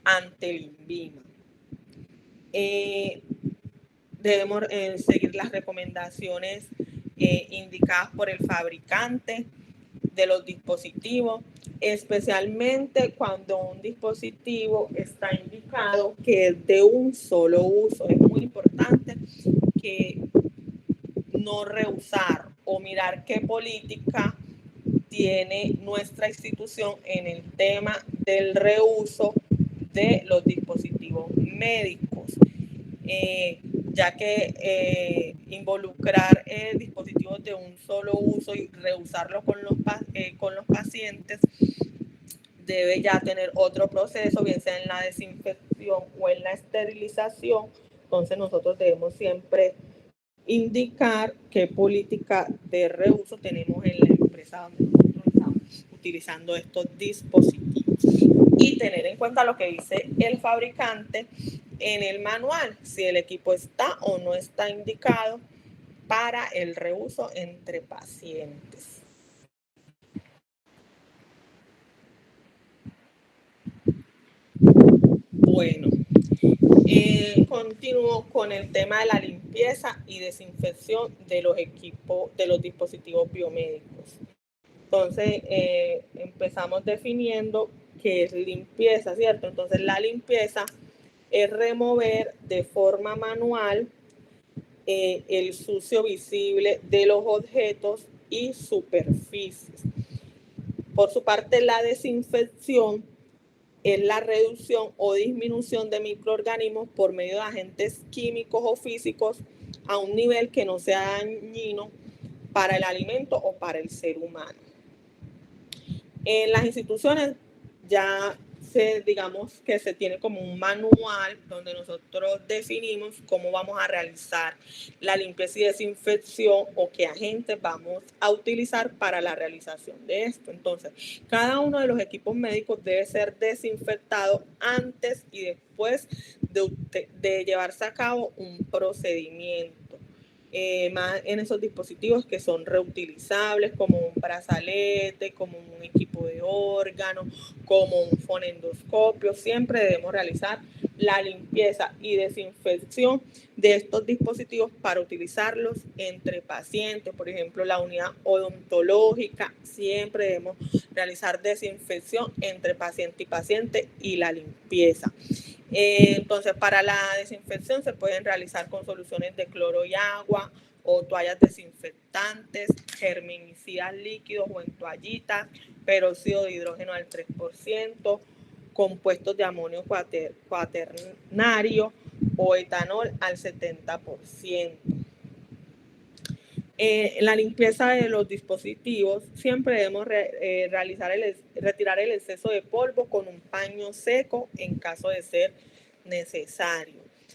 ante el INVIMA. Debemos seguir las recomendaciones indicadas por el fabricante de los dispositivos, especialmente cuando un dispositivo está indicado que es de un solo uso. Es muy importante que no rehusar o mirar qué política tiene nuestra institución en el tema del reuso de los dispositivos médicos, ya que involucrar dispositivos de un solo uso y reusarlo con los pacientes debe ya tener otro proceso, bien sea en la desinfección o en la esterilización. Entonces nosotros debemos siempre indicar qué política de reuso tenemos en la empresa donde nosotros estamos utilizando estos dispositivos y tener en cuenta lo que dice el fabricante en el manual, si el equipo está o no está indicado para el reuso entre pacientes. Bueno, continúo con el tema de la limpieza y desinfección de los equipos, de los dispositivos biomédicos. Entonces, empezamos definiendo qué es limpieza, ¿cierto? Entonces, la limpieza es remover de forma manual el sucio visible de los objetos y superficies. Por su parte, la desinfección es la reducción o disminución de microorganismos por medio de agentes químicos o físicos a un nivel que no sea dañino para el alimento o para el ser humano. En las instituciones ya digamos que se tiene como un manual donde nosotros definimos cómo vamos a realizar la limpieza y desinfección o qué agentes vamos a utilizar para la realización de esto. Entonces, cada uno de los equipos médicos debe ser desinfectado antes y después de llevarse a cabo un procedimiento. Más en esos dispositivos que son reutilizables, como un brazalete, como un equipo de órgano, como un fonendoscopio. Siempre debemos realizar la limpieza y desinfección de estos dispositivos para utilizarlos entre pacientes. Por ejemplo, la unidad odontológica, siempre debemos realizar desinfección entre paciente y paciente y la limpieza. Entonces, para la desinfección se pueden realizar con soluciones de cloro y agua o toallas desinfectantes, germinicidas líquidos o en toallitas, peróxido de hidrógeno al 3%, compuestos de amonio cuaternario o etanol al 70%. En la limpieza de los dispositivos siempre debemos retirar el exceso de polvo con un paño seco en caso de ser necesario.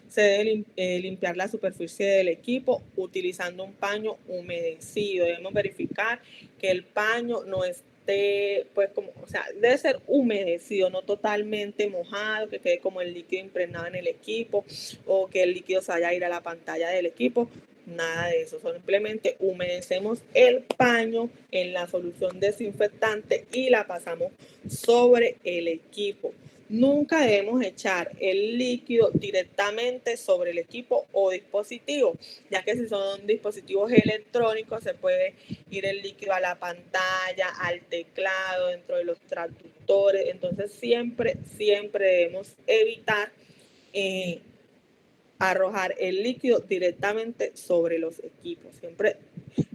Se debe limpiar la superficie del equipo utilizando un paño humedecido. Debemos verificar que el paño no esté, pues, debe ser humedecido, no totalmente mojado, que quede como el líquido impregnado en el equipo o que el líquido se vaya a ir a la pantalla del equipo. Nada de eso, simplemente humedecemos el paño en la solución desinfectante y la pasamos sobre el equipo. Nunca debemos echar el líquido directamente sobre el equipo o dispositivo, ya que si son dispositivos electrónicos se puede ir el líquido a la pantalla, al teclado, dentro de los traductores. Entonces siempre debemos evitar arrojar el líquido directamente sobre los equipos. Siempre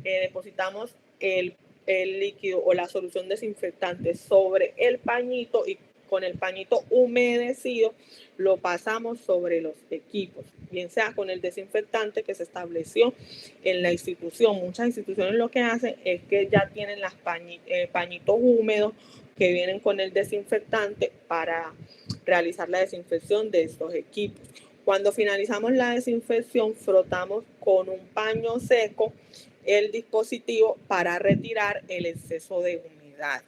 depositamos el líquido o la solución desinfectante sobre el pañito y con el pañito humedecido lo pasamos sobre los equipos, bien sea con el desinfectante que se estableció en la institución. Muchas instituciones lo que hacen es que ya tienen las pañitos húmedos que vienen con el desinfectante para realizar la desinfección de estos equipos. Cuando finalizamos la desinfección, frotamos con un paño seco el dispositivo para retirar el exceso de humedad.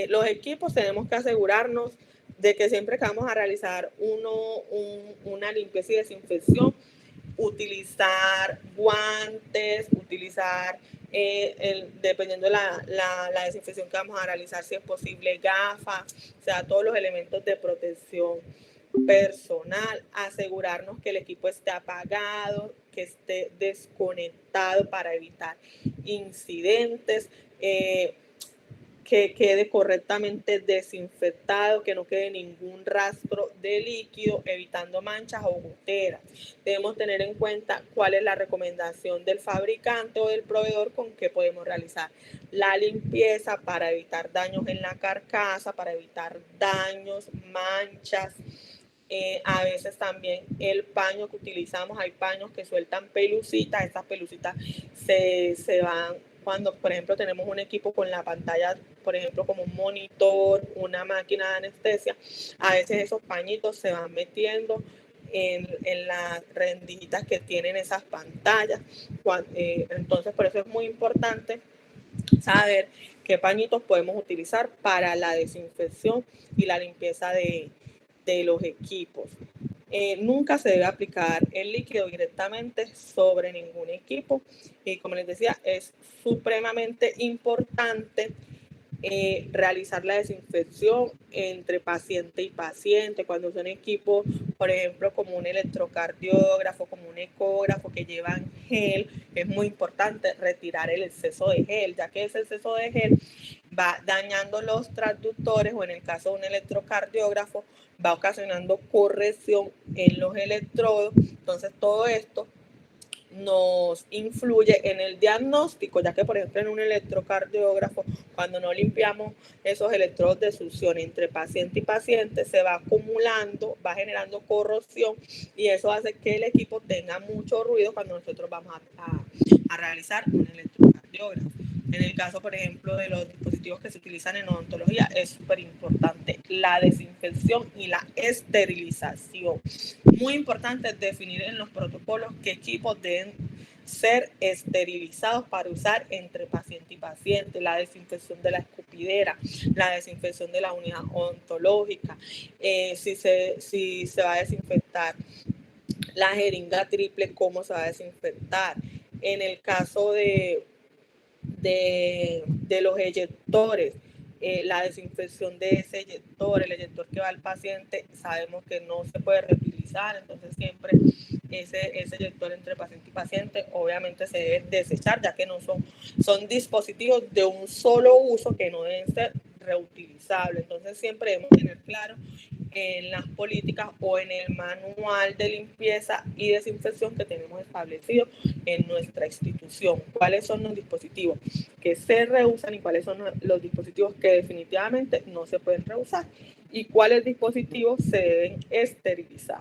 Los equipos tenemos que asegurarnos de que siempre que vamos a realizar una limpieza y desinfección, utilizar guantes, utilizar, dependiendo de la desinfección que vamos a realizar, si es posible gafas, o sea, todos los elementos de protección personal, asegurarnos que el equipo esté apagado, que esté desconectado para evitar incidentes, que quede correctamente desinfectado, que no quede ningún rastro de líquido, evitando manchas o goteras. Debemos tener en cuenta cuál es la recomendación del fabricante o del proveedor con que podemos realizar la limpieza para evitar daños en la carcasa, para evitar daños, manchas. A veces también el paño que utilizamos, hay paños que sueltan pelucitas, estas pelucitas se van cuando, por ejemplo, tenemos un equipo con la pantalla, por ejemplo, como un monitor, una máquina de anestesia, a veces esos pañitos se van metiendo en las rendijitas que tienen esas pantallas. Entonces, por eso es muy importante saber qué pañitos podemos utilizar para la desinfección y la limpieza de los equipos. Nunca se debe aplicar el líquido directamente sobre ningún equipo. Y como les decía, es supremamente importante realizar la desinfección entre paciente y paciente. Cuando son equipos, por ejemplo, como un electrocardiógrafo, como un ecógrafo que llevan gel, es muy importante retirar el exceso de gel, ya que ese exceso de gel va dañando los transductores, o en el caso de un electrocardiógrafo, va ocasionando corrección en los electrodos. Entonces, todo esto nos influye en el diagnóstico, ya que, por ejemplo, en un electrocardiógrafo, cuando no limpiamos esos electrodos de succión entre paciente y paciente, se va acumulando, va generando corrosión, y eso hace que el equipo tenga mucho ruido cuando nosotros vamos a realizar un electrocardiógrafo. En el caso, por ejemplo, de los dispositivos que se utilizan en odontología, es súper importante la desinfección y la esterilización. Muy importante definir en los protocolos qué equipos deben ser esterilizados para usar entre paciente y paciente, la desinfección de la escupidera, la desinfección de la unidad odontológica, si se va a desinfectar la jeringa triple, cómo se va a desinfectar. En el caso de los eyectores, la desinfección de ese eyector, el eyector que va al paciente, sabemos que no se puede reutilizar, entonces siempre ese eyector entre paciente y paciente obviamente se debe desechar, ya que no son dispositivos de un solo uso que no deben ser reutilizables. Entonces siempre debemos tener claro en las políticas o en el manual de limpieza y desinfección que tenemos establecido en nuestra institución, cuáles son los dispositivos que se reusan y cuáles son los dispositivos que definitivamente no se pueden reusar y cuáles dispositivos se deben esterilizar.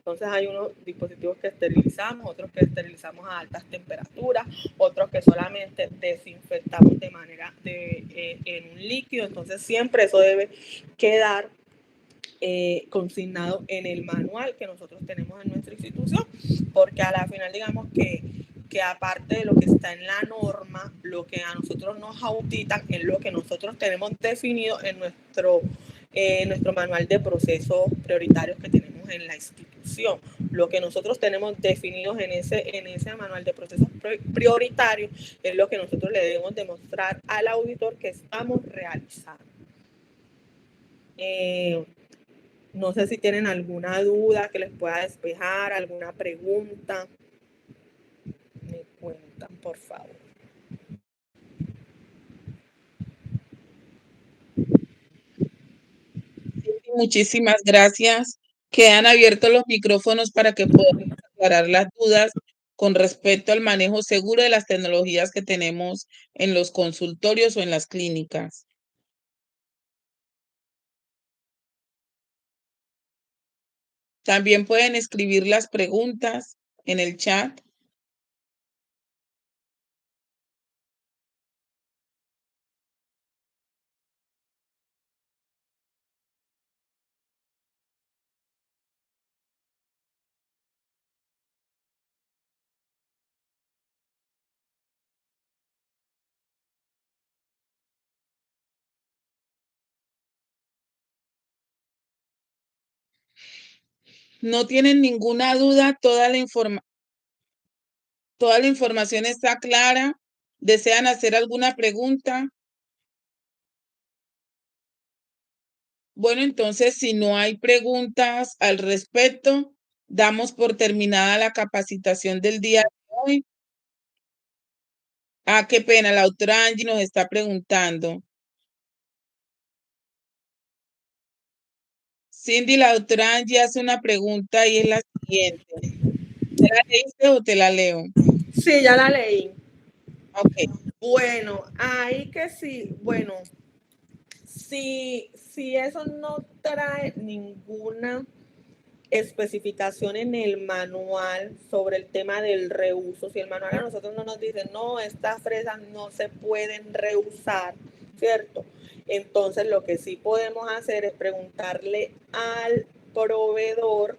Entonces hay unos dispositivos que esterilizamos, otros que esterilizamos a altas temperaturas, otros que solamente desinfectamos de manera en un líquido. Entonces siempre eso debe quedar consignado en el manual que nosotros tenemos en nuestra institución, porque a la final digamos que aparte de lo que está en la norma, lo que a nosotros nos auditan es lo que nosotros tenemos definido en nuestro manual de procesos prioritarios que tenemos en la institución. Lo que nosotros tenemos definidos en ese manual de procesos prioritarios es lo que nosotros le debemos demostrar al auditor que estamos realizando. No sé si tienen alguna duda que les pueda despejar, alguna pregunta. Me cuentan, por favor. Muchísimas gracias. Quedan abiertos los micrófonos para que podamos aclarar las dudas con respecto al manejo seguro de las tecnologías que tenemos en los consultorios o en las clínicas. También pueden escribir las preguntas en el chat. No tienen ninguna duda, toda la información está clara. ¿Desean hacer alguna pregunta? Bueno, entonces, si no hay preguntas al respecto, damos por terminada la capacitación del día de hoy. Ah, qué pena, la doctora Angie nos está preguntando. Cindy, la doctora Angie hace una pregunta y es la siguiente. ¿Te la leíste o te la leo? Sí, ya la leí. Ok. Bueno, ahí que sí, bueno, si eso no trae ninguna especificación en el manual sobre el tema del reuso, si el manual a nosotros no nos dice, no, estas fresas no se pueden reusar, ¿cierto? Entonces lo que sí podemos hacer es preguntarle al proveedor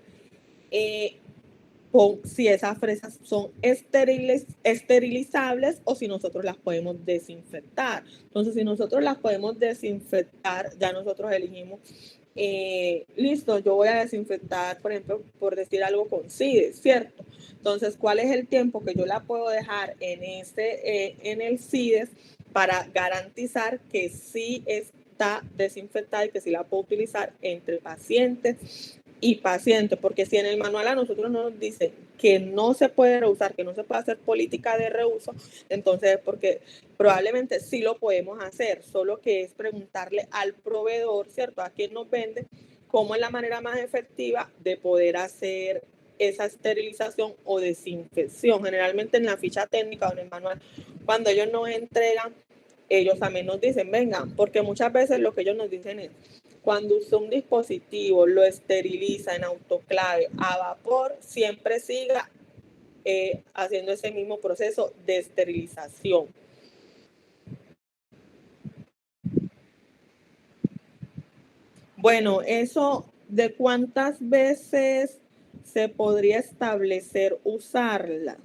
si esas fresas son esterilizables o si nosotros las podemos desinfectar. Entonces, si nosotros las podemos desinfectar, ya nosotros elegimos, listo, yo voy a desinfectar, por ejemplo, por decir algo con CIDES, ¿cierto? Entonces, ¿cuál es el tiempo que yo la puedo dejar en el CIDES para garantizar que sí está desinfectada y que sí la puedo utilizar entre pacientes y pacientes? Porque si en el manual a nosotros no nos dice que no se puede reusar, que no se puede hacer política de reuso, entonces porque probablemente sí lo podemos hacer, solo que es preguntarle al proveedor, ¿cierto? A quien nos vende, cómo es la manera más efectiva de poder hacer esa esterilización o desinfección. Generalmente en la ficha técnica o en el manual, cuando ellos nos entregan, ellos también nos dicen, vengan, porque muchas veces lo que ellos nos dicen es, cuando usted un dispositivo lo esteriliza en autoclave a vapor, siempre siga haciendo ese mismo proceso de esterilización. Bueno, eso de cuántas veces se podría establecer usarla.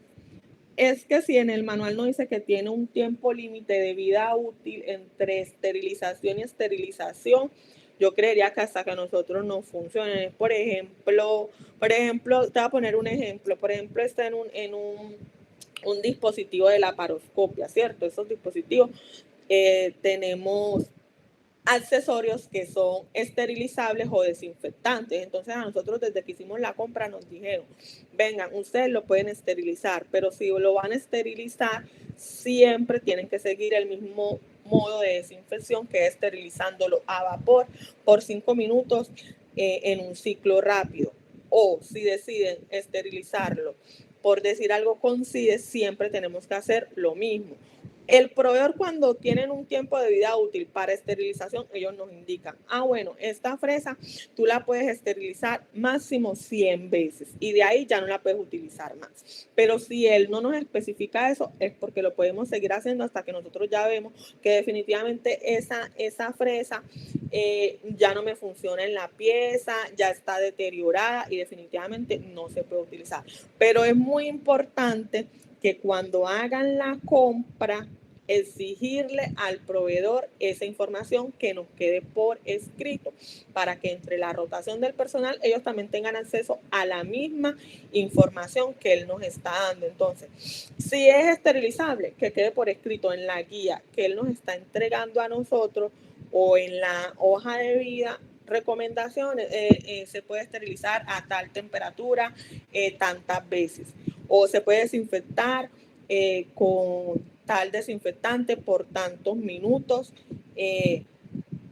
Es que si en el manual no dice que tiene un tiempo límite de vida útil entre esterilización y esterilización, yo creería que hasta que nosotros no funcione. Por ejemplo, te voy a poner un ejemplo. Por ejemplo, está en un dispositivo de laparoscopia, ¿cierto? Esos dispositivos tenemos accesorios que son esterilizables o desinfectantes. Entonces a nosotros desde que hicimos la compra nos dijeron, vengan, ustedes lo pueden esterilizar, pero si lo van a esterilizar, siempre tienen que seguir el mismo modo de desinfección, que es esterilizándolo a vapor por 5 minutos en un ciclo rápido. O si deciden esterilizarlo, por decir algo con CIDES, siempre tenemos que hacer lo mismo. El proveedor, cuando tienen un tiempo de vida útil para esterilización, ellos nos indican, bueno, esta fresa tú la puedes esterilizar máximo 100 veces y de ahí ya no la puedes utilizar más. Pero si él no nos especifica eso, es porque lo podemos seguir haciendo hasta que nosotros ya vemos que definitivamente esa fresa ya no me funciona en la pieza, ya está deteriorada y definitivamente no se puede utilizar. Pero es muy importante que cuando hagan la compra, exigirle al proveedor esa información que nos quede por escrito para que entre la rotación del personal ellos también tengan acceso a la misma información que él nos está dando. Entonces, si es esterilizable, que quede por escrito en la guía que él nos está entregando a nosotros o en la hoja de vida recomendaciones, se puede esterilizar a tal temperatura tantas veces, o se puede desinfectar con tal desinfectante por tantos minutos,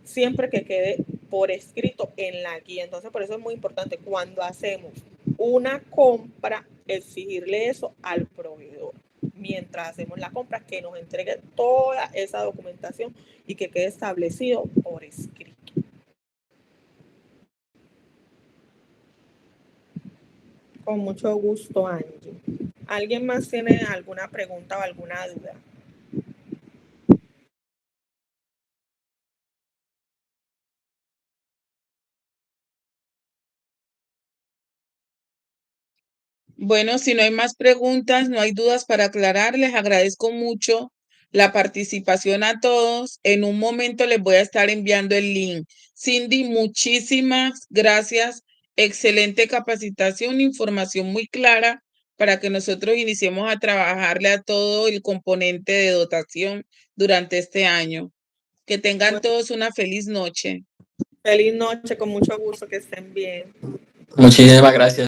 siempre que quede por escrito en la guía. Entonces, por eso es muy importante cuando hacemos una compra, exigirle eso al proveedor. Mientras hacemos la compra, que nos entregue toda esa documentación y que quede establecido por escrito. Con mucho gusto, Angie. ¿Alguien más tiene alguna pregunta o alguna duda? Bueno, si no hay más preguntas, no hay dudas para aclarar, les agradezco mucho la participación a todos. En un momento les voy a estar enviando el link. Cindy, muchísimas gracias. Excelente capacitación, información muy clara para que nosotros iniciemos a trabajarle a todo el componente de dotación durante este año. Que tengan todos una feliz noche. Feliz noche, con mucho gusto, que estén bien. Muchísimas gracias.